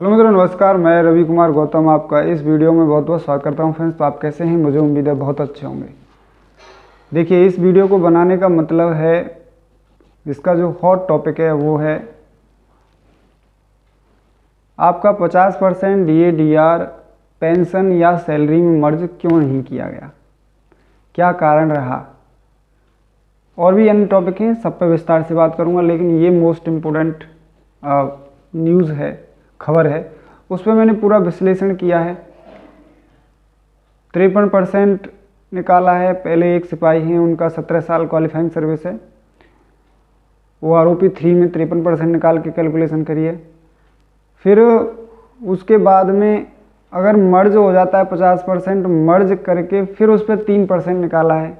Hello मित्रों, नमस्कार। मैं रवि कुमार गौतम आपका इस वीडियो में बहुत बहुत स्वागत करता हूं। फ्रेंड्स, तो आप कैसे हैं? मुझे उम्मीद है बहुत अच्छे होंगे। देखिए, इस वीडियो को बनाने का मतलब है, इसका जो हॉट टॉपिक है वो है आपका 50% DA/DR पेंशन या सैलरी में मर्ज क्यों नहीं किया गया, क्या कारण रहा। और भी अन्य टॉपिक हैं, सब पर विस्तार से बात करूंगा, लेकिन ये मोस्ट इम्पोर्टेंट न्यूज़ है, खबर है, उस पर मैंने पूरा विश्लेषण किया है। 53% निकाला है। पहले एक सिपाही हैं, उनका 17 साल क्वालिफाइंग सर्विस है, वो आरोपी 3 में 53% निकाल के कैलकुलेशन करिए। फिर उसके बाद में अगर मर्ज हो जाता है 50%, मर्ज करके फिर उस पर 3% निकाला है।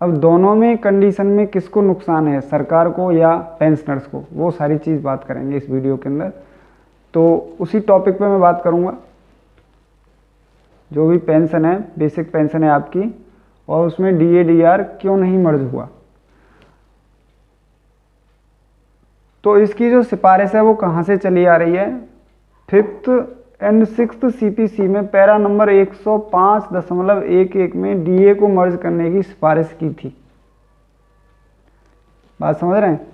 अब दोनों में कंडीशन में किसको नुकसान है, सरकार को या पेंशनर्स को, वो सारी चीज़ बात करेंगे इस वीडियो के अंदर। तो उसी टॉपिक पे मैं बात करूँगा। जो भी पेंशन है, बेसिक पेंशन है आपकी, और उसमें DA/DR क्यों नहीं मर्ज हुआ। तो इसकी जो सिफारिश है वो कहाँ से चली आ रही है? 5th एंड 6th CPC में पैरा नंबर 105.11 में DA को मर्ज करने की सिफारिश की थी। बात समझ रहे हैं?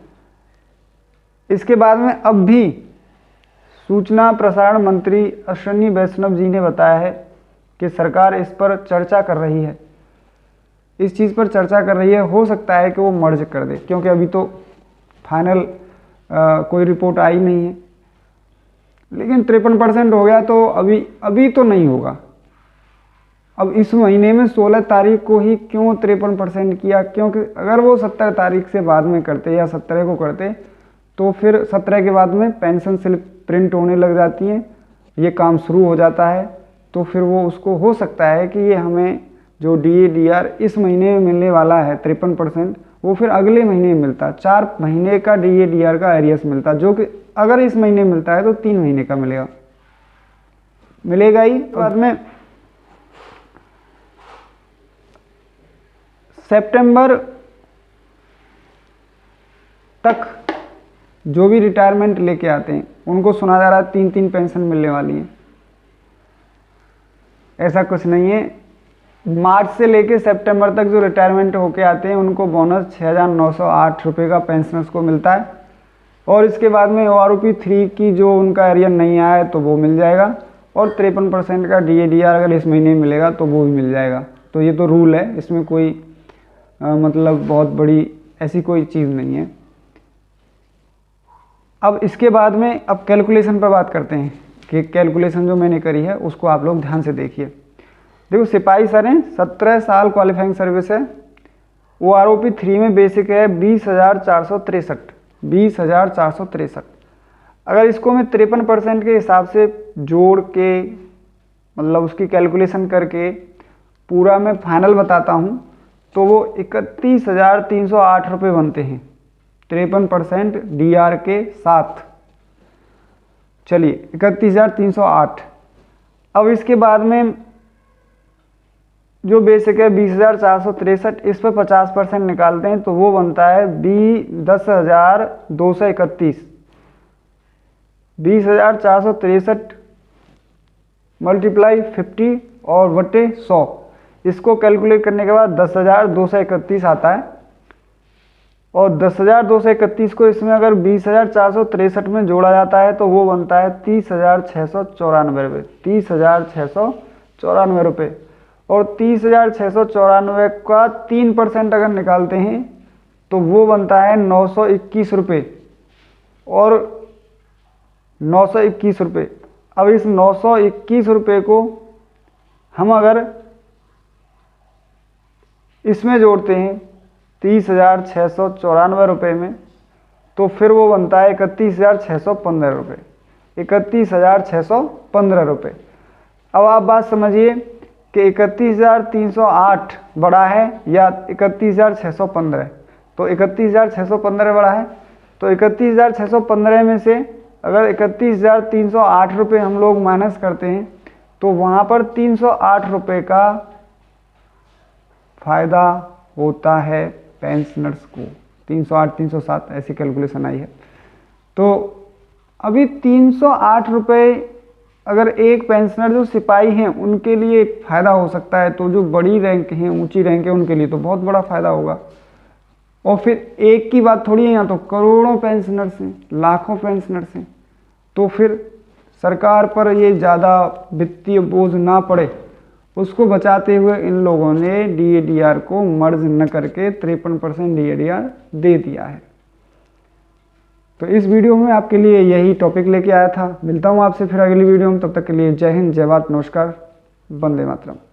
इसके बाद में अब भी सूचना प्रसारण मंत्री अश्विनी वैष्णव जी ने बताया है कि सरकार इस पर चर्चा कर रही है, इस चीज़ पर चर्चा कर रही है। हो सकता है कि वो मर्ज कर दे, क्योंकि अभी तो फाइनल कोई रिपोर्ट आई नहीं है। लेकिन 53% हो गया तो अभी तो नहीं होगा। अब इस महीने में 16 तारीख को ही क्यों 53% किया? क्योंकि अगर वो 17 तारीख से बाद में करते या 17 को करते तो फिर 17 के बाद में पेंशन स्लिप प्रिंट होने लग जाती हैं, ये काम शुरू हो जाता है। तो फिर वो उसको हो सकता है कि ये हमें जो DA/DR इस महीने में मिलने वाला है 53%, वो फिर अगले महीने मिलता। 4 महीने का DA/DR का एरियस मिलता, जो कि अगर इस महीने मिलता है तो 3 महीने का मिलेगा ही। बाद में सितंबर तक जो भी रिटायरमेंट लेके आते हैं उनको सुना जा रहा है 3-3 पेंशन मिलने वाली है। ऐसा कुछ नहीं है। मार्च से लेके सितंबर तक जो रिटायरमेंट होके आते हैं उनको बोनस 6,908 रुपये का पेंशनर्स को मिलता है। और इसके बाद में OROP 3 की जो उनका एरियर नहीं आया है तो वो मिल जाएगा। और 53% का DA/DR अगर इस महीने मिलेगा तो वो भी मिल जाएगा। तो ये तो रूल है, इसमें कोई मतलब बहुत बड़ी ऐसी कोई चीज़ नहीं है। अब इसके बाद में अब कैलकुलेशन पर बात करते हैं कि कैलकुलेशन जो मैंने करी है उसको आप लोग ध्यान से देखिए। देखो, सिपाही सर हैं, 17 साल क्वालिफाइंग सर्विस है, OROP 3 में बेसिक है 20,463। अगर इसको मैं 53% के हिसाब से जोड़ के, मतलब उसकी कैलकुलेशन करके पूरा मैं फाइनल बताता हूँ, तो वो 31,308 रुपये बनते हैं 53% DR के साथ। चलिए, 31,308। अब इसके बाद में जो बेसिक है 20,463, इस पर 50% निकालते हैं तो वो बनता है 10,231। 20,463 मल्टीप्लाई 50 और बटे 100, इसको कैलकुलेट करने के बाद 10,231 आता है। और 10,231 को इसमें अगर 20,463 में जोड़ा जाता है तो वो बनता है 30,694 रुपये। 30,694 रुपये। और 30,694 का 3% अगर निकालते हैं तो वो बनता है 921 रुपये। और 921 रुपये, अब इस 921 रुपये को हम अगर इसमें जोड़ते हैं 30,694 रुपये में, तो फिर वो बनता है 31,615 रुपये। 31,615 रुपये। अब आप बात समझिए कि 31,308 बड़ा है या 31,615? तो 31,615 बड़ा है। तो 31,615 में से अगर 31,308 रुपये हम लोग माइनस करते हैं तो वहाँ पर 308 रुपये का फ़ायदा होता है पेंशनर्स को। 308, 307 ऐसी कैलकुलेशन आई है। तो अभी 308 रुपये अगर एक पेंशनर जो सिपाही हैं उनके लिए फ़ायदा हो सकता है, तो जो बड़ी रैंक हैं, ऊंची रैंक है, उनके लिए तो बहुत बड़ा फ़ायदा होगा। और फिर एक की बात थोड़ी है, यहाँ तो करोड़ों पेंशनर्स हैं, लाखों पेंशनर्स हैं। तो फिर सरकार पर ये ज़्यादा वित्तीय बोझ ना पड़े, उसको बचाते हुए इन लोगों ने DADR को मर्ज न करके 53% DADR दे दिया है। तो इस वीडियो में आपके लिए यही टॉपिक लेके आया था। मिलता हूँ आपसे फिर अगली वीडियो में, तब तक के लिए जय हिंद, जय भारत, नमस्कार, वंदे मातरम।